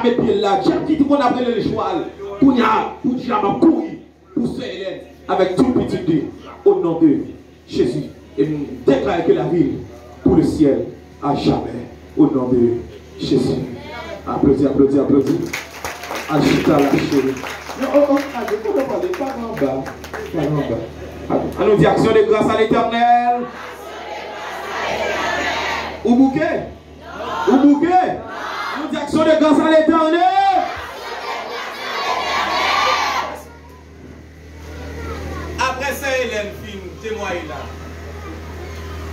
à mettre pied là. Diable qui tout qu'on a pris le choix. Pour diable courir pour Sœur Hélène avec tout petit Dieu. Au nom de Jésus. Et nous déclarons que la ville pour le ciel à jamais. Au nom de Jésus. Applaudis, applaudis, applaudis. Achita la chérie. Non, on ne parle pas en bas. Pas en bas. On nous dit action de grâce à l'Éternel. Ou bouquet? Ou bouquet? On nous dit action de grâce à l'Éternel. Après ça, Hélène, film, témoigne là.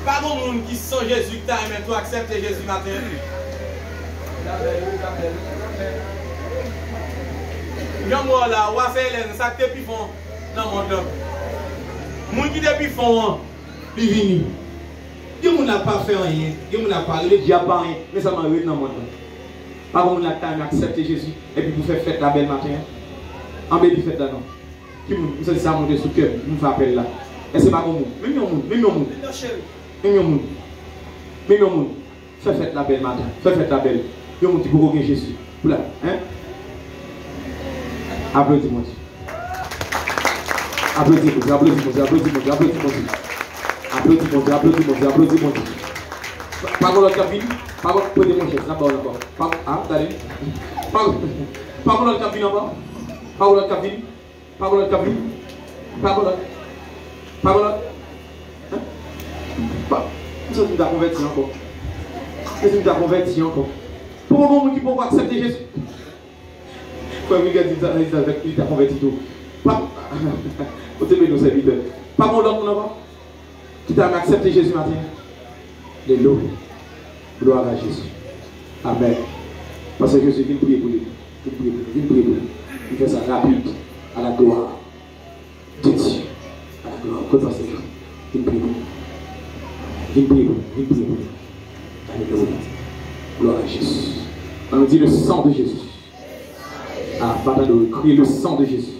Pas bon monde qui sent Jésus, qui t'a aimé, toi accepter Jésus matin. Yon moi là, ou c'est Hélène, ça que depuis fond dans mon monde. Moun qui depuis fond, Puis vini. Yon n'a pas fait rien. Yon n'a pas le diable pas rien. Mais ça m'a arrivé dans mon monde. Pas bon la time accepter Jésus et puis vous faire fête la belle matin. En belle fête là non. Qui vous savez ça monter sous cœur, nous fait appel là. Et c'est pas comme nous. Même yon moun, même yon moun. Même yon moun. Même yon moun. Fais fête la belle matin. Fais fête la belle. Yon moun qui pour gagner Jésus. Voilà, hein? Applaudis-moi. Applaudis-moi, applaudis-moi, applaudis-moi, applaudis-moi. Applaudis-moi, applaudis-moi, applaudis-moi. Pas contre l'autre cabine, pas contre côté mon chef, là-bas encore. Ah, allez. Pas contre l'autre cabine encore. Pas contre l'autre cabine. Pas contre l'autre cabine. Pas contre l'autre. Pas contre l'autre. Pas. Qu'est-ce que tu as converti encore? Qu'est-ce que tu as converti encore? Pour un moment qui peut accepter Jésus. Quand il a converti tout. Pas. Au début, nos serviteurs. Pas mon l'autre, non? Qui t'a accepté Jésus matin? Alléluia. Gloire à Jésus. Amen. Parce que Jésus vient prier pour lui. Il vient prier pour lui. Il fait ça rapide. À la gloire de Dieu. À la gloire. Quand ça il prie pour lui. Il prie pour lui. Il prie pour lui. Alléluia. Gloire à Jésus. On dit le sang de Jésus. Ah, pardon, criez le sang de Jésus.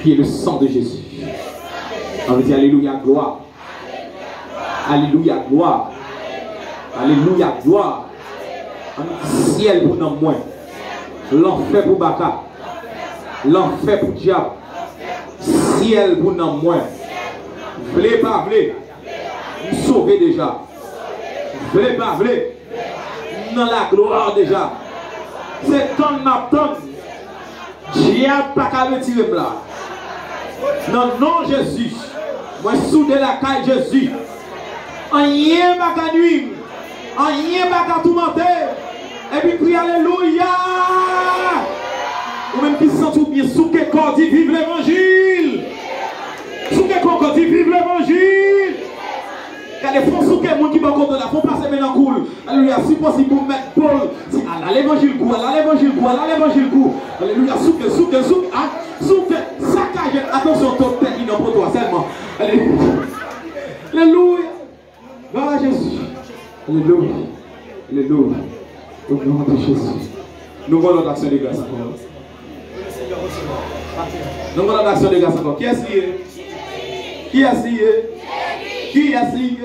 Criez le sang de Jésus. On dit Alléluia, gloire. Alléluia, gloire. Alléluia, gloire. On dit ciel pour nous moins. L'enfer pour Baka. L'enfer pour diable. Ciel pour nous moins. Vlez pas, vlez. Nous sauver déjà. Vlez pas, vlez. Dans la gloire déjà. C'est ton matin. Diable pas qu'à le tirer là. Non, non, Jésus. Moi, soudé la caille Jésus. En rien pas qu'à nuire. En rien pas qu'à tout monter. Et puis, prie Alléluia. Ou même qui sent tout bien, sous que corps dit vive l'évangile. Sous que corps dit vive l'évangile. Il y a des fonds sous que monde qui va contre là, faut passer maintenant cool. Alléluia, si possible pour mettre Paul. À l'évangile coup, à l'évangile coup, à l'évangile coup. Alléluia, sous que, saccage. Attention, ton tête, il n'a pas toi seulement. Alléluia. Alléluia. Gloire à Jésus. Alléluia. Alléluia. Au nom de Jésus. Nous voulons l'action de grâce encore. Nous voulons l'action de grâce encore. Qui est-ce qui est? Qui est-ce qui est? Qui est-ce qui est?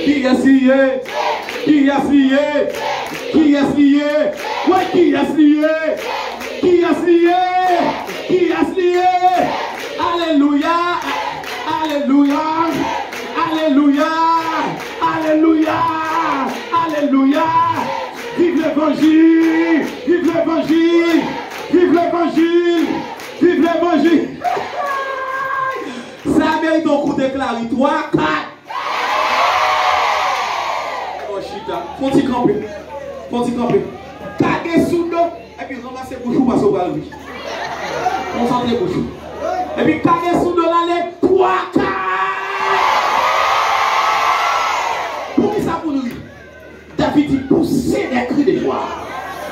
Qui est-ce qui est? Qui est-ce qui est? Qui est-ce qui est? Oui, qui est-ce qui est? Qui est-ce qui est? Qui est-ce qui est? Alléluia! Alléluia! Alléluia! Alléluia! Alléluia! Vive l'évangile! Vive l'évangile! Vive l'évangile! Vive l'évangile! Ça mérite un coup déclaré. 3, 4. Oh, chita. Faut-il camper? Faut-il camper? Caguer sous l'eau. Et puis ramasser bouchou parce qu'on va lui. Concentrer bouchou. Et puis caguer sous l'eau là, les 3, 4. Pour qui ça pour nous? David dit poussez des cris de joie.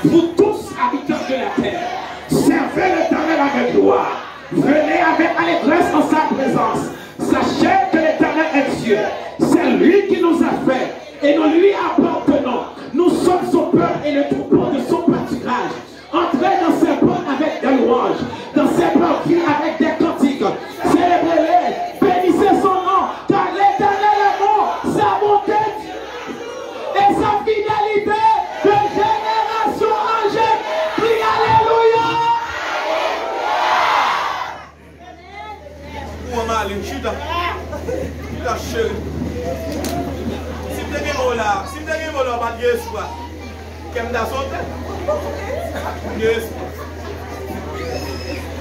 Vous tous, habitants de la terre, servez l'Éternel avec joie. Venez avec allégresse en sa présence. Sachez que l'Éternel est Dieu. C'est lui qui nous a fait et nous lui appartenons. Nous sommes son peuple et le troupeau de son pâturage. Entrez dans ses portes avec des louanges, dans ses portes avec des cantiques. Célébrez-les, bénissez son nom, car l'Éternel est bon, sa bonté et sa fidélité de génération aller, chuta. Chuta chérie. Si tu es là, pas de espoir. Qu'est-ce que tu as sauté?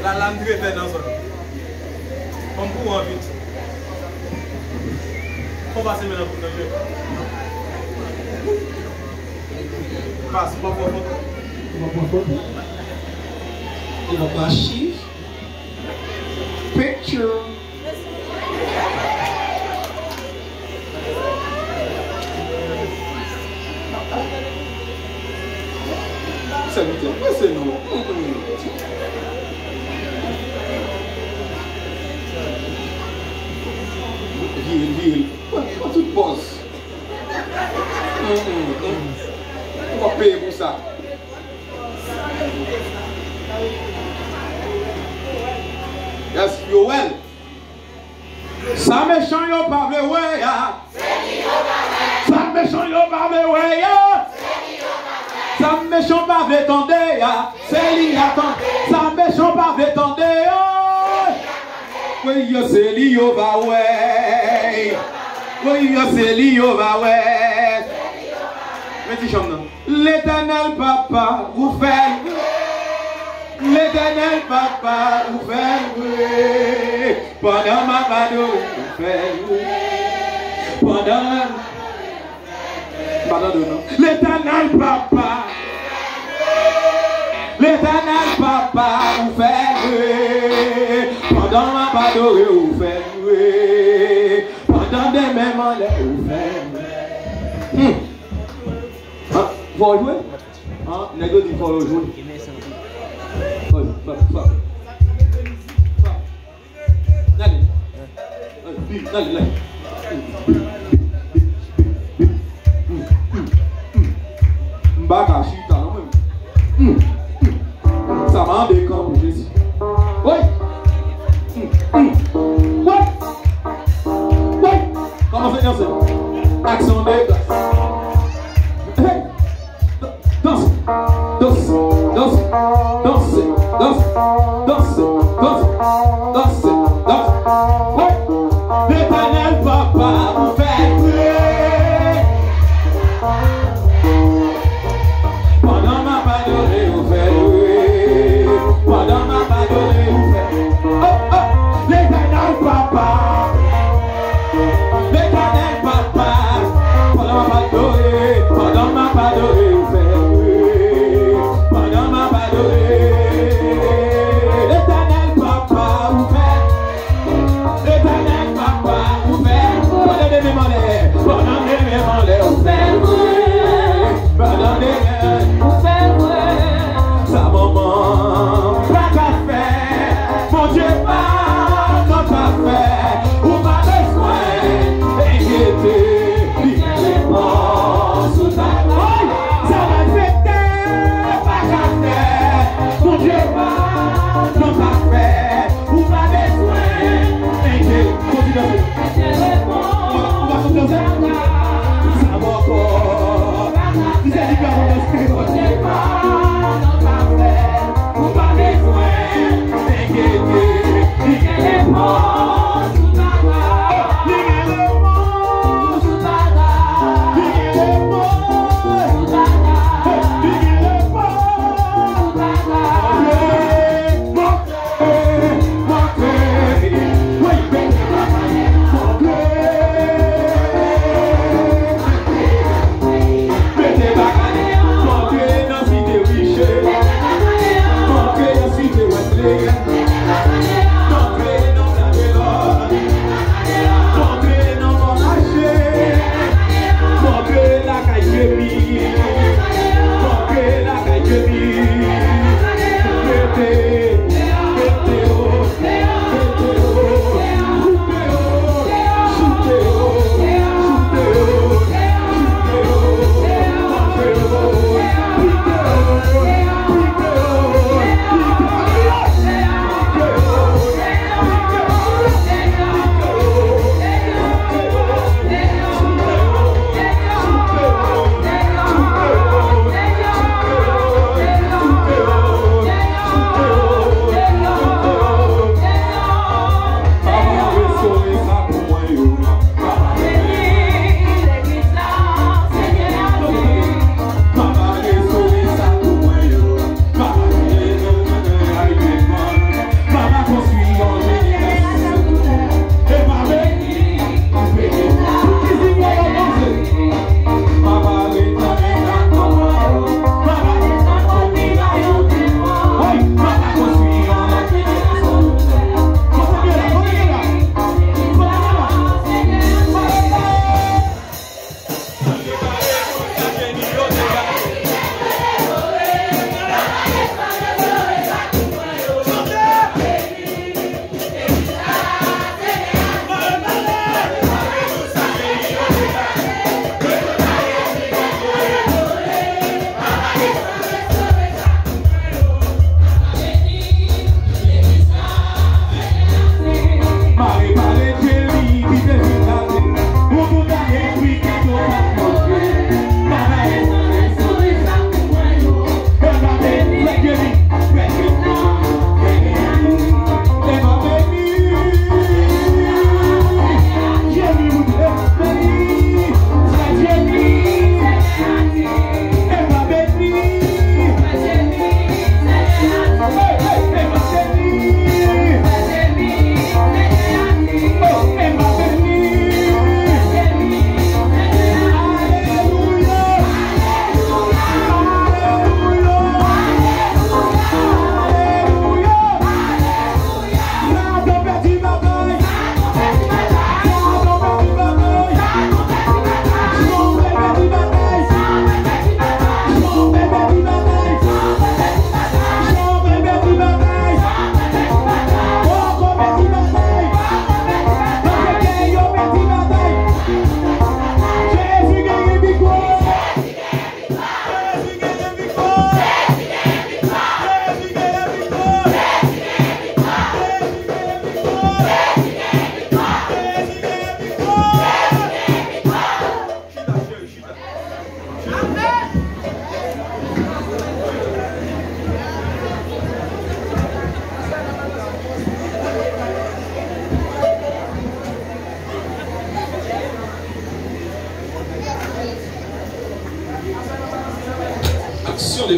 La lame traitée dans ça. On court vite. On va passer maintenant pour notre jeu. Passe, pas pour photo. Il va pas chier. Picture. Ça veut dire quoi c'est non? Ville. Pas toute pause. On va payer pour ça. Yes, you well. Ça méchant yo pas me ouais ya. Ça méchant yo pas me ouais ya. Ça méchant pas me tendre ya. C'est li attend. Ça méchant pas me tendre ya. Oui yo c'est li yo va ouais. Oui yo c'est li yo va ouais. Petit chambre. L'Éternel papa vous fait. L'Éternel papa vous fait louer. Pendant ma bado vous fait louer. Pendant l'Éternel papa. L'Éternel papa vous fait louer. Pendant ma bado vous fait louer. Pendant des mêmes en l'air vous fait louer. Faut jouer? Négo dit faut jouer. Allez. Mbaka chita non même. Ça m'a décor Jésus. Oui. Comment c'est danser? Action de grâce. Danse. Ouais. L'Éternel papa vous fait louer. Pendant ma badolée vous fait louer. Pendant ma badolée vous fait louer. Oh, l'Éternel papa. L'Éternel papa. Pendant ma badolée vous fait louer. Pendant ma badolée. L'Éternel papa vous fait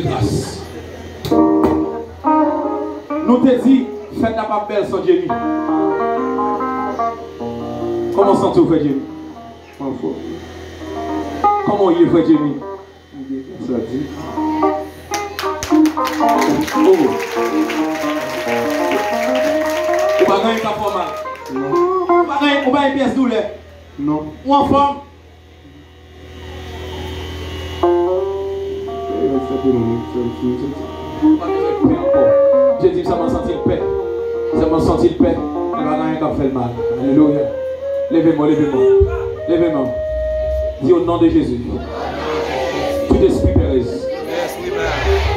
grâce. Nous te dit, faites la pas belle sans Jésus. Comment sens-tu, frère Jésus? Comment il est, frère Jésus? Ça dit. Oh. Ou pas gagner ta forme? Non. Ou pas gagner une pièce douleur? Non. Ou en forme? Je dis que ça m'a senti le paix. Ça m'a senti le paix. Il va rien qu'à faire le mal. Alléluia. Levez-moi, levez-moi. Levez-moi. Dis au nom de Jésus. Tout esprit périsse.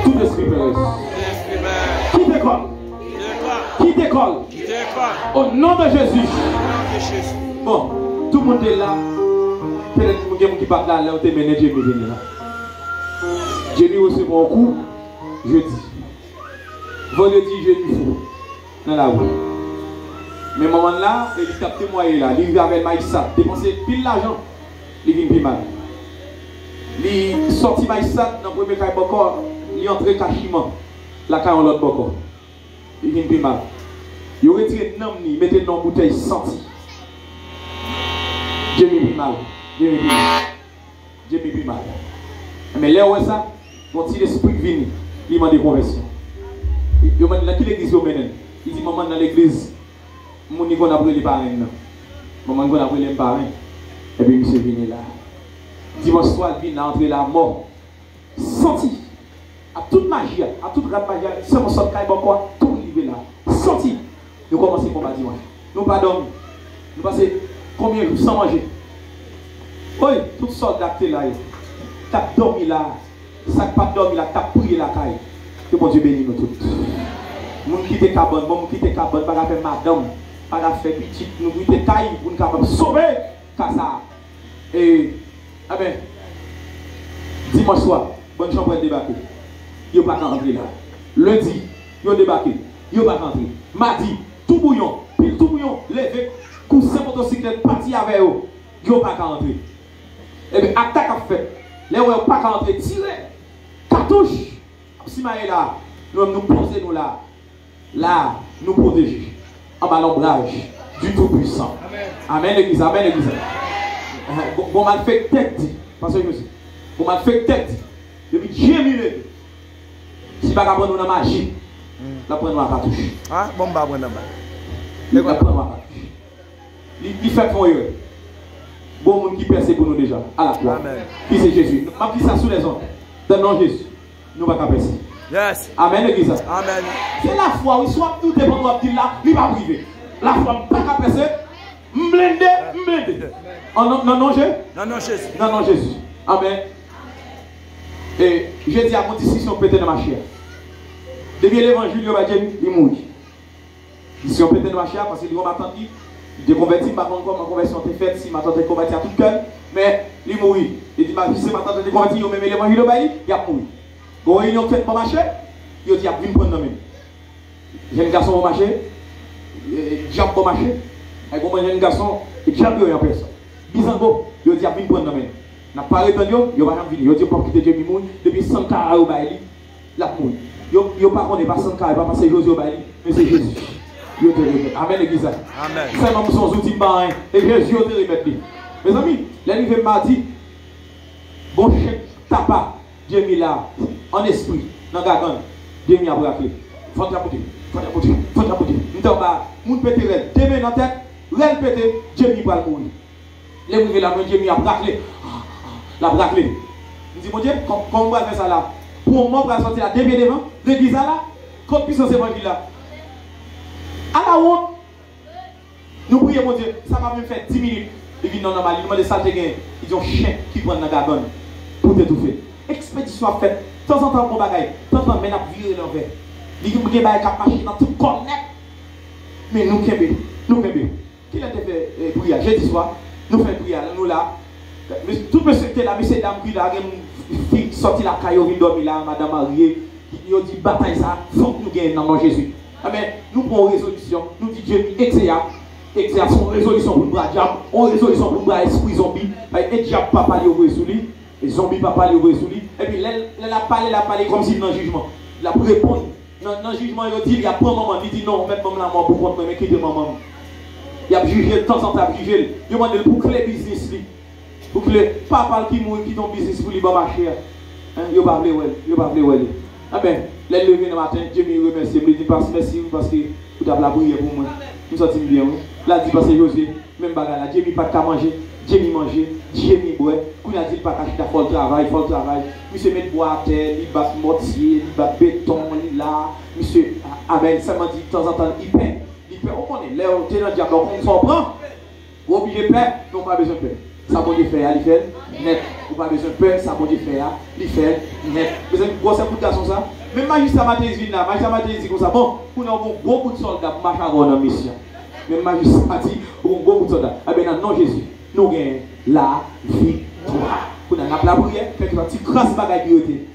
Tout esprit périsse. Qui décolle? Qui décolle? Au nom de Jésus. Bon, tout le monde est là. Peut-être que quelqu'un qui part là, on te mène Dieu venir là. J'ai reçu mon coup jeudi. Vendredi, jeudi fou. Dans la rue. Mais moment là, il a témoigné là. Il vient avec Maïssa. Dépenser pile l'argent. Il vient plus mal. Il sorti Maïssa dans le premier caille bokor. Il entre cachement. La caille en l'autre bokor. Il vient plus mal. Il retiré nom ni mettez dans bouteille senti. Dieu me plus mal. Dieu me plus mal. Dieu me plus mal. Mais là où est ça? Quand il esprit vient, il m'a des conversions. Il m'a dit, dans quelle église vous menez? Il dit, maman, dans l'église, mon niveau n'a pas les parrains. Maman, n'a pas les parrains. Et puis, monsieur vient là. Dimanche soir, il vient entrer la mort. Senti. À toute magie, à toute grande magie, c'est mon sort de quoi, tout livré là. Senti. Nous commençons à combattre dimanche. Nous pas dormir. Nous passons combien de jours sans manger? Oui, toutes sortes d'actes là. Tu as dormi là. Ça pas dormi là, tu as prié la caille. Que bon Dieu bénisse nous tous. Nous quittons cabane, nous quittons cabane, pas faire madame, pas faire petite, nous quittons caille pour nous capable sauver ça. Et ah ben dimanche soir, bonne chambre est débarqué. Il pas rentrer là. Lundi, il débarqué. Il pas rentrer. Mardi, tout bouillon, puis tout bouillon, levé, coussin motocyclette parti avec eux. Il pas rentrer. Et bien attaque a fait. Les gens pas rentrer, tirer cartouche. Si maïe là, nous poser nous là. Là, nous protéger en bas l'ombrage du Tout-Puissant. Amen, l'église, amen, l'église. Bon, mal fait tête, parce que je sais. Bon, mal fait tête. Depuis j'ai mis si pas prendre nous dans la magie, la prendre à cartouche. Ah, bon, bah, prendre la prendre à cartouche. Il fait pour eux. Bon monde qui perce pour nous déjà. À la croix. Qui c'est Jésus. Ma qui ça sous les hommes. Dans le nom de Jésus. Nous ne pouvons pas percer. Yes. Amen, l'église. Amen. C'est la foi, oui, soit tout dépend de votre dire là, il va priver. La foi, pas qu'à percer. M'blende. Non, non, Jésus. Non, non, Jésus. Non, non, Jésus. Amen. Et j'ai dit à mon discussion pété dans ma chair. Depuis l'évangile, il mourit. Si on pété dans ma chair, parce qu'il m'a attendu. Je convertis, ma conversion était faite, si ma tante est convertie à tout cœur, mais il mourit. Il dit, ma vie, c'est ma tante est convertie, il a même l'évangile, il a mouru. Quand il a fait pour marcher, il a dit, il a pris une bonne nommée. Jeune garçon pour marcher, diable pour marcher, et comme jeune garçon, diable il y a personne. Bizango, il a dit, il a pris une bonne nommée. Il n'a pas répondu, il n'a pas venir. Il a dit, il n'a pas quitté Dieu, il mourit, depuis 100 carats au bail, il a mouru. Il n'a pas connu, pas 100 carats, il n'a pas passé Josué au bail, mais c'est Jésus. Amen, l'église. Amen. C'est même son outil marin. Et Jésus te remettre. Mes amis, l'arrivée mardi, bon chèque, tapas, Dieu mis là, en esprit, dans la gargane, Dieu mis à braquer. Faut la poter, faut la poter, faut la poter. Nous sommes bas, nous pété red, Dieu met dans la tête, red pété, Dieu mis pour le mourir. Les mourir là, Dieu mis à braquer. La braquer. Nous disons, mon Dieu, comment on va faire ça là? Pour moi, on va sortir là, Dieu devant, l'église là, comme puissance évangile là. À la honte, nous prions, mon Dieu, ça va même faire 10 minutes. Il dit non, non, il demande ça, ils ont un chien qui prend dans la gargane pour t'étouffer. Expédition a fait, de temps en temps, mon bagage, de temps en temps, mais on a viré l'envers. Il dit, il y a un marché dans tout connect. Mais nous, nous, qui a fait prière? Jeudi soir, nous faisons prière, nous là. Tout le secteur là, monsieur, dame, qui là, fille sorti la caillou, vient dormir là, madame mariée, qui a dit, bataille ça, faut que nous gagnions dans le nom de Jésus. Mais nous prenons résolution, nous disons Dieu, exerçons résolution pour le bras diable, on résolution pour le bras esprit zombie, et diable pas parler au résolu, Les zombies pas parler au sous lui. Et puis, elle a parlé comme si dans le jugement. Il a répondu. Dans le jugement, il dit, il y a pas maman. Il dit non, même maman la mort pour contre moi, mais qui de maman. Il a jugé de temps en temps, il a demandé pour que les business, pour que le papa qui mourit, qui ton business pour lui, va marcher. Il va pas ouais. Ah ben, les lever le matin, Dieu me remercie, me dit merci parce que vous avez la prière pour moi. Nous sommes bien. Là, dit parce que Josué, même bagarre là, Dieu ne pas manger, Dieu me manger, Dieu me boire. Qu'on a dit pas qu'acheter faut le travail. Monsieur met bois à terre, il bat mortier, il bat béton, il là. Monsieur, amen, ça m'a dit de temps en temps, il paie. On connaît, là, on est dans le diable, on s'en prend. Vous obligez de paix, non, pas besoin de paix. Ça bon Dieu fait, il fait net. Vous pas besoin de paix, ça bon Dieu fait, il fait net. Vous avez une grosse implication ça. Même magistrat Matéis vient là, magistrat Matéis dit comme ça, bon, pour nous avons beaucoup de soldats pour marcher avant la mission. Même magistrat dit, nous avons beaucoup de soldats. Eh bien, dans Jésus, nous avons la victoire. Pour nous avons la prière, fait que tu crasses pas la beauté.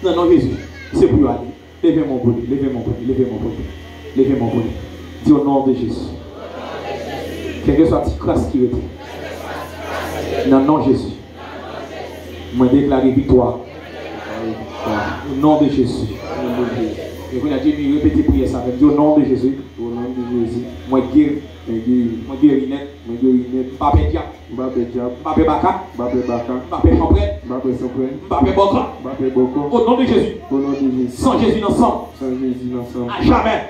Non, Jésus, c'est pour aller. Levez mon body, levez mon body. Dis au nom de Jésus. Quel que soit la crasse qui était. Dans le nom de Jésus. Moi déclare victoire. Au nom de Jésus. Et vous avez dit, répétez prière ça. Dis au nom de Jésus. Au nom de Jésus. Moi guéri. Moi guéri net. Mbappé Diab. Mbappé Baka. Mbappé Champré. Mbappé Boko. Au nom de Jésus. Sans Jésus ensemble. À jamais.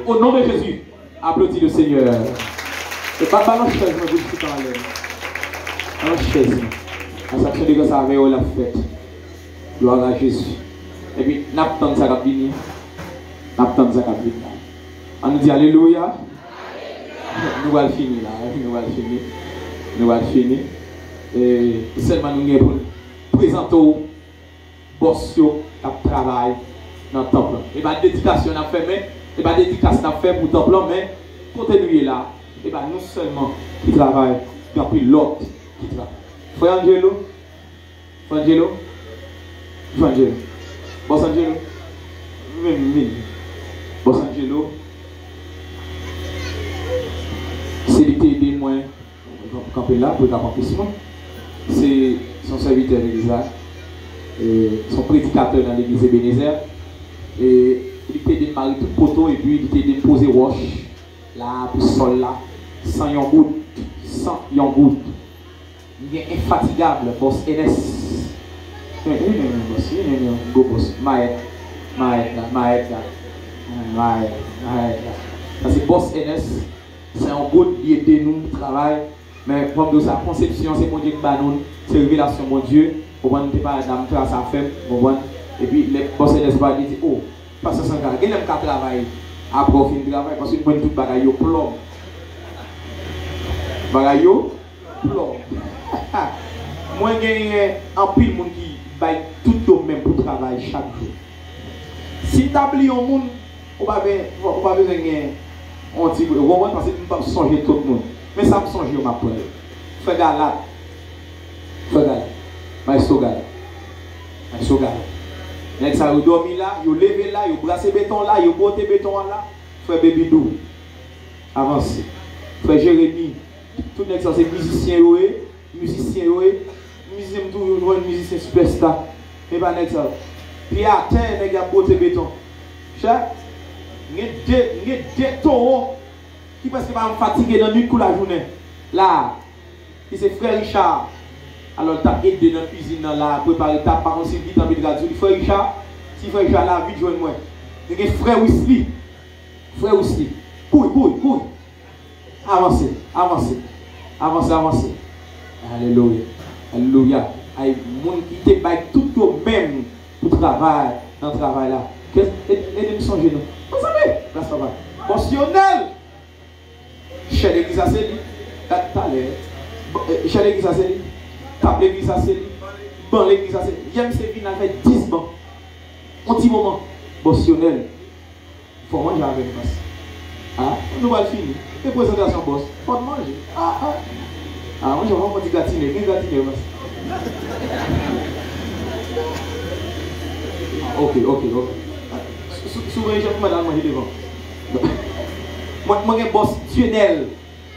Au nom de Jésus. Applaudis le Seigneur. Et pas dans la chaise, mais vous dites en l'air. Dans la chaise. À chaque chose de ça avait la fête. Gloire à Jésus. Et puis, n'attendons ça qu'à venir. On nous dit Alléluia. Nous allons finir là. Et seulement nous allons présenter au boss qui travaille dans le temple. Et bien, dédication a fait, mais et bien, dédication a fait pour le temple, mais continuez là. Et bien, nous seulement qui travaillent, il y a plus l'autre qui travaille. Frère Angelo. Boss Angelo. Boss Angelo. C'est l'idée de moi, camper là pour l'accomplissement. C'est son serviteur de l'église, son prédicateur dans l'église Ebenezer. Et il était de marier tout poteau et puis il était de poser roche là, pour sol là, sans yon goutte. Il est infatigable, boss NS. Go boss, Maët là. Parce que boss NS, c'est un goutte qui était nous, travail. Mais comme de sa conception, c'est mon Dieu qui bat nous, c'est révélation mon Dieu. Pour ne pas dame faire sa femme, et puis les boss NS va dire, oh, parce que sans cas, il aime qu'à travailler. Après, au fin de travail, parce que nous prenons tout bagaille au plomb. Bagaille au plomb. Moi, j'ai un pile de monde qui baille tout le même pour travailler chaque jour. Si tu as oublié un monde, on va pas besoin de parce que je ne peux pas songer tout le monde. Mais ça me songe, je m'appelle. Fais galade. Maïso galade. Nek ça, vous dormez là, vous levez là, vous brassez béton là, vous bottez béton là. Frère Bébidou, avancez. Frère Jérémy, tout le monde c'est musicien, musicien toujours un musicien superstar. Et pas nek ça. Puis à terre, nek a botter béton. Cher, deux taureaux qui parce que va me fatiguer dans la nuit pour la journée. Là, c'est frère Richard. Alors, tu as aidé dans la cuisine, là, préparer ta parole, c'est vite en vite radio. Frère Richard, si frère Richard là, vite joindre moi. Et frère Wesley. Couille. Avancez. Alléluia. Il y a des gens qui te baillent tout le même pour travailler dans le travail là. Aidez-nous songer nous. Vous savez, là ça va. Fonctionnel. Chez l'église à Célie, chez l'église à Célie, tape l'église à Célie, bon l'église à Célie, j'aime ces vignes avec 10 bancs. Un petit moment, fonctionnel. Il faut manger avec nous. Ah, nous allons finir. Les présentations boss, il faut manger. Moi je vais vous dire gâtiner, Ok. Souvent, je vais madame manger devant. Moi, je suis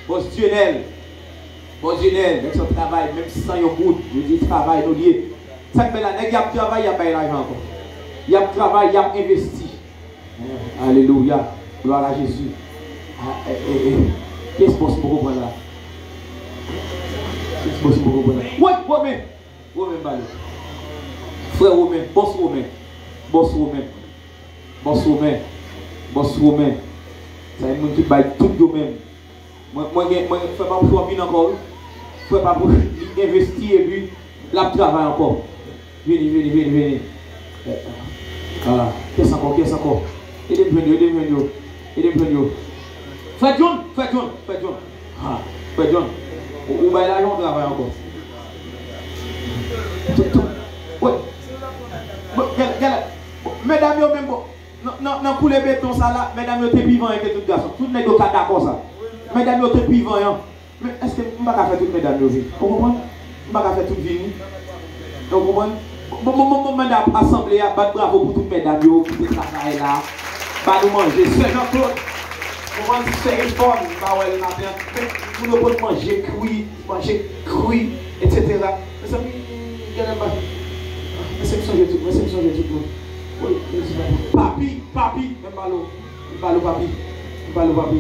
boss Dionel. Bon Dieu, avec son travail, même sans un bout, je dis travail, nous liés. Ça fait la nègre, il y a travail, il y a pas l'argent encore. Il y a travail, il y a investi. Alléluia. Gloire à Jésus. Qu'est-ce que c'est pour vous là? Qu'est-ce que c'est pour vous là? Oui, Romain. Romain Balo. Frère Romain, boss Romain. Boss Romain. Boss Romain. Boss Romain. C'est un monde qui baille tout de même. Moi, je ne fais pas pour choisir encore. Je ne fais pas pour investir et puis, là, je travaille encore. Venez. Voilà. Qu'est-ce encore? Aidez-moi. Frère John. Ah, Frère John. Ou bien là, on travaille encore. Oui. Mesdames, même non, pour les bétons, ça là, mesdames, vous êtes vivants avec tout garçon. Tout le monde est d'accord ça. Mesdames, vous êtes vivants. Mais est-ce que je ne vais pas faire toutes mesdames vivre? Vous comprenez? Je ne vais pas faire toutes vivre. Vous comprenez? Mon assemblée a battu bravo pour toutes mesdames qui travaillent là. Pas nous manger. C'est Jean-Claude. Vous comprenez? C'est une forme. Vous ne pouvez pas manger cuit, etc. Mais ça, il y a pas. Réception de tout. Papi, même ballot, papi.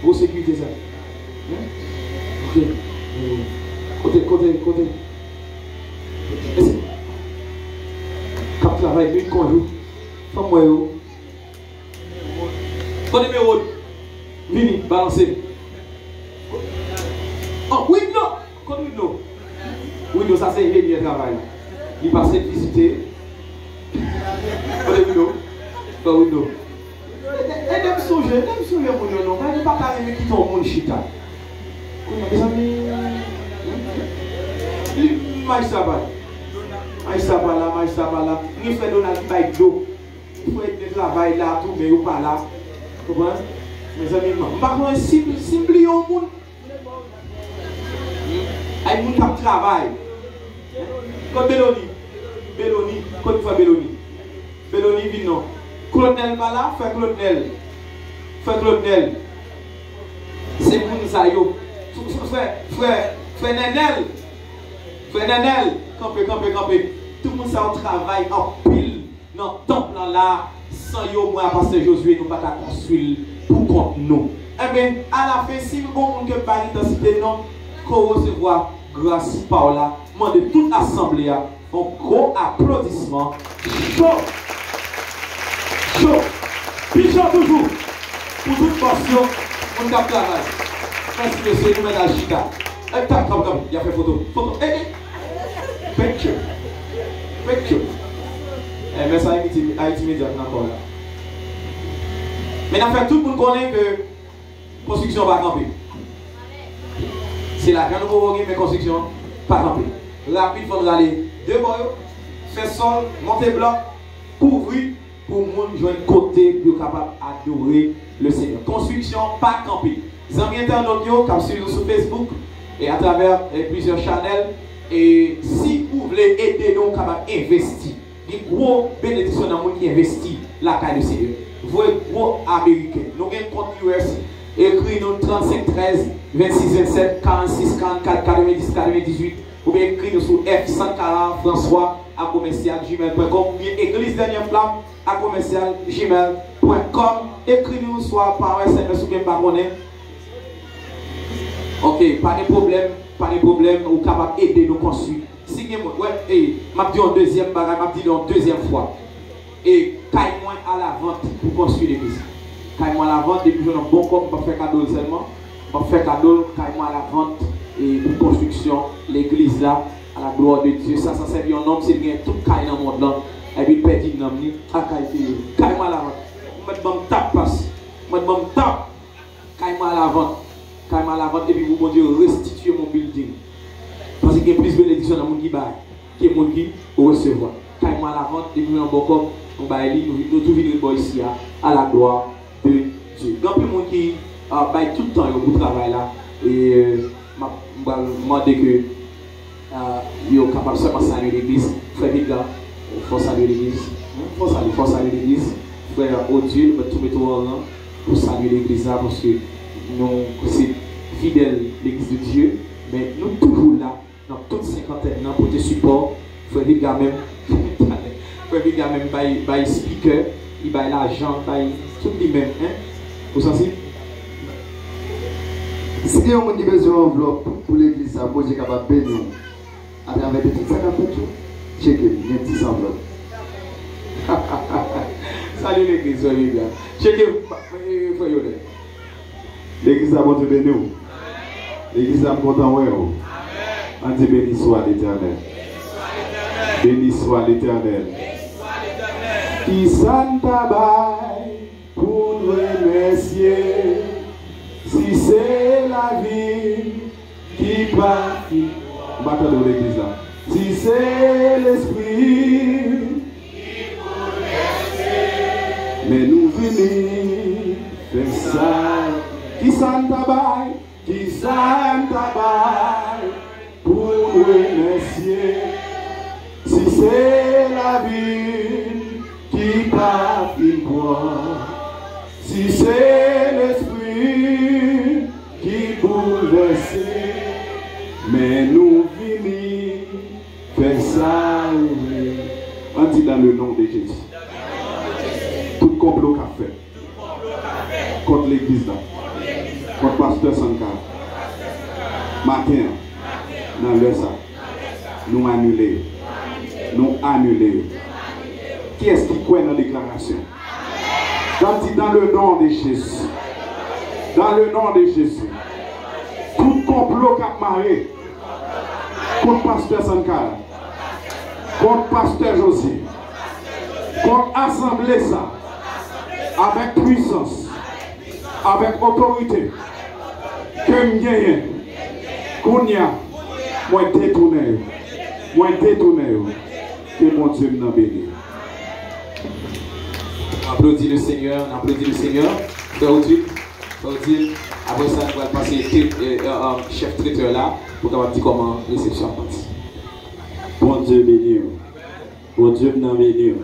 Grosse sécurité ça. Ok. Côté. Cap travail, nuit conjoint. Femme moi. Côté numéro. Vini, balancez. Oh, Windows, ça c'est le bien travail. Il passe visiter. Pas Windows. Et même songer, mon nom. Je ne pas parler qui sont mon chita. Mes amis. Maïsabala. Il fait Donald qui baille d'eau. Il faut être de travail là, tout, mais pas là. Vous comprenez? Mes amis, par contre, simple au monde. Il y a un travail. Comme Belloni, comme fois Belloni vient non. Claudel va là, frère Claudel. C'est pour nous ça yo. Frère Nenel, campé. Tout le monde ça au travail en pile dans le temple là, sans yo moi pasteur Josué nous pas ta construire pour contre nous. Eh bien, à la fin si bon monde que pas intensité non, qu'on recevoir grâce par là, moi de toute assemblée un gros applaudissement chaud. Pichon toujours pour toute portion on tape travail. Merci monsieur nous mettre à Chica. Comme il a fait photo. Picture. Mais ça a intimidé encore là. Mais en fait, tout le monde connaît que construction va camper. C'est là quand nous voyons mes constructions, pas camper. Rapide, il faudra aller deux boyaux, faire sol, monter bloc, couvrir pour le monde jouer un côté pour capable d'adorer le Seigneur. Construction, pas camper. Les amis internautes qui suivent sur Facebook et à travers plusieurs channels. Et si vous voulez aider nous à investir, des gros bénédictions dans le monde qui investit la caille du Seigneur. Vous êtes gros américains. Nous avons un compte US. Écris-nous 35 13 26 27 46 44 90 98. Ou bien écris-nous sur F140 François à commercial gmail.com. Ou bien église dernière flamme à commercial gmail.com. Écris-nous soit par SMS ou bien par monnaie. Ok, pas de problème, ou capable d'aider nous construire. Si m'a dit en deuxième bagage, m'a dit en deuxième fois. Et caille-moi à la vente pour construire l'église. Caille-moi à la vente, depuis que j'ai un bon corps, je vais faire cadeau seulement. Je vais faire cadeau, caille-moi à la vente et pour construction, l'église là, à la gloire de Dieu. Ça servi un homme, c'est bien tout caille dans le monde là. Et puis, perdu dans le monde, caille-moi à la vente. Je vais me tape, passe. Je vais me tape. Caille-moi à la vente. Caille-moi à la vente et puis vous, mon Dieu, restituer mon building. Parce qu'il y a plus de bénédictions dans le monde qui baille, qui est le monde qui recevoir. Caille-moi à la vente et puis un bon comme nous tout venons ici à la gloire de Dieu. Donc, il y a des gens qui baillent tout le temps au travail là. Et je vais demander que ils sont capables de saluer l'église. Frère Victor, il faut saluer l'église. Il faut saluer l'église. Frère Odieu, nous tout mettre au rang pour saluer l'église là parce que nous, c'est fidèle l'église de Dieu. Mais nous toujours là, dans toute cinquantaine, pour te support, frère Viga même, frère Viga même, by speaker, il baille l'argent, tout lui-même, hein? Vous sentez? Si il y a un monde qui a besoin d'enveloppe pour l'église, moi j'ai capable de bénir. À travers des petites sacs à fait, checkez, il y a une petite enveloppe. Salut l'église, les gars. Checkez, l'église a monté béni. L'église a content, ouais. On dit béni soit l'Éternel. Béni soit l'Éternel. Qui s'en tabaille pour nous remercier. Si c'est la vie qui partit, bataille de l'église là. Si c'est l'esprit qui bouleverse, mais nous venons faire ça. Qui s'en tabaille pour nous remercier. Si c'est la vie qui partit boire, si c'est l'esprit qui bouleverse, mais nous venons faire ça. On dit dans le nom de Jésus. Tout complot qu'a fait contre l'église là, contre pasteur Sankara, matin, dans l'heure ça, nous annuler. Nous annuler. Qui est-ce qui croit dans la déclaration? Dans le nom de Jésus. Dans le nom de Jésus. Tout complot qui a marré contre pasteur Sankara, contre pasteur José, contre assemblée ça, avec puissance, avec autorité, que m'gagne, qu'on y a, moi détourné, que mon Dieu m'en bénisse. Applaudis le Seigneur, applaudis le Seigneur. Aujourd'hui, après ça, nous allons passer chef traiteur là pour qu'on dire comment réception passe. Bon Dieu béni. Bon Dieu m'en bénisse.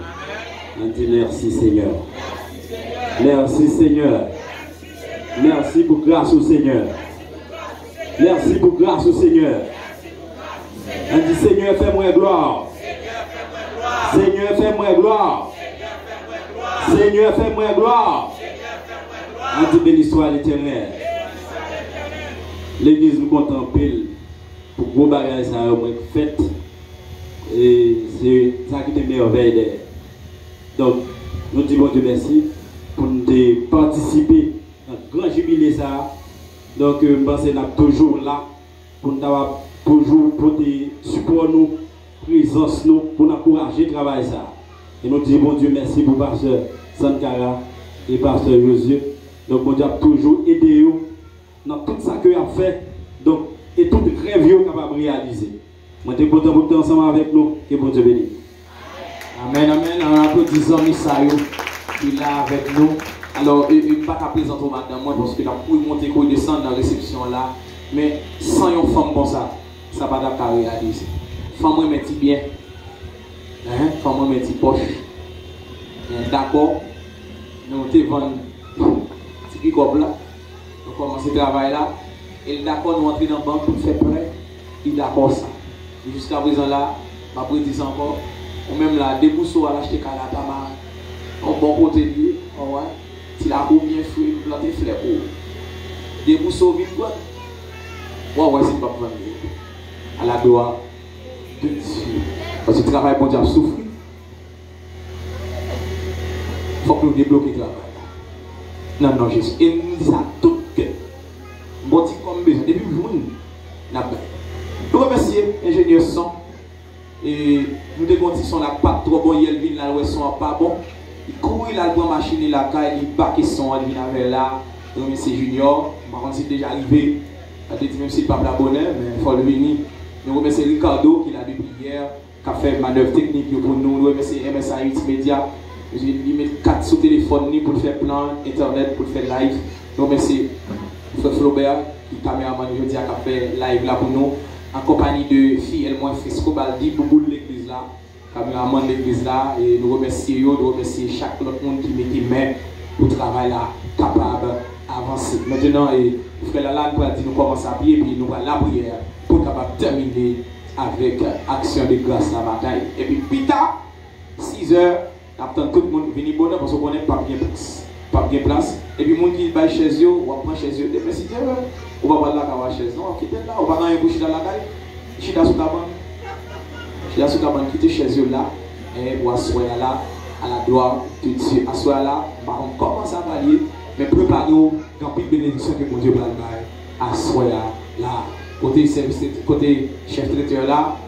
On dit merci Seigneur. Merci Seigneur. Merci pour grâce au Seigneur. Merci pour grâce au Seigneur. On dit Seigneur, fais-moi gloire. Seigneur, fais-moi gloire. Seigneur, fais-moi gloire. On dit béni soit l'Éternel. L'église nous contemple pour gros bagages ça fait. Et c'est ça qui est merveille. Donc, nous disons Dieu merci pour nous participer à un grand jubilé ça. Donc, je pense que nous sommes toujours là pour nous toujours pour support nous, présence nous, pour encourager le travail ça. Et nous disons Dieu merci pour pasteur Sankara et pasteur Josué. Donc, mon Dieu a toujours aidé nous dans tout ça que a fait. Donc, et tout rêve capable de réaliser. Moi, je suis content pour être ensemble avec nous. Que bon Dieu bénisse. Amen, amen. En applaudissant Misayo qui est là avec nous. Alors, je ne vais pas présenter madame moi parce que la pouille monter et descendre dans la réception là. Mais sans une femme comme ça, ça ne va pas réaliser. Femme, moi, je bien. Femme, moi, je poche. D'accord. Nous te vendons ce qui est là. Nous commençons le travail là. Et d'accord, nous entrons dans la banque pour faire prêt. Il est d'accord ça. Jusqu'à présent là, ma prédise encore. Ou même là, des bousseaux à l'acheter à la tamar. Au bon côté lié. Ouais. Si la roue bien fruit, planter fleurs. Des bousseaux vite quoi. Ouais, c'est pas pour à la gloire de Dieu. Parce que le travail, bon Dieu, a souffert. Il faut que nous débloquions le travail. Non, Jésus. Et nous disons ça tout que. Bon Dieu, comme besoin. Depuis le jour, nous avons. Nous remercions l'ingénieur son. Et nous dégontissons la patte trop bon. Il vient là, le son pas bon. Il court, il a le bon machine, il a il baque son, il vient avec là. Nous remercions Junior. Par contre, c'est déjà arrivé. Même si pas la bonheur, mais il faut le venir. Nous remercions Ricardo qui l'a depuis hier, qui a fait manœuvre technique pour nous. Nous remercions MSA Multimédia. Il met 4 sous téléphone pour faire plan internet, pour faire live. Nous remercions Frère Flaubert qui est caméraman qui a fait live là pour nous. En compagnie de filles, moins Frisco Baldi, beaucoup de l'église là, caméraman de l'église là. Et nous remercions chaque autre monde qui met main pour le travail là, capable d'avancer. Maintenant, Frère Lalanne nous va dire nous commençons à prier, puis nous allons la prière. pour capable terminer avec action de grâce la bataille. Et puis, plus tard, 6 heures, attend tout le monde venir bonheur parce qu'on n'est pas bien place. Pas bien place. Et puis, les gens qui va chez eux, ou prend chez eux, mais si tu veux, on va pas là qu'à chez eux, non, quittez là, on va dans un bouche dans la caille, chita sous ta bande. Chita sous ta bande, quittez chez eux là, et ou assoyer là, à la gloire de Dieu. Assoyer là, on commence à parler, mais préparez-nous, dans toute bénédiction que mon Dieu va nous faire. Assoyer là, côté service, côté chef traiteur là.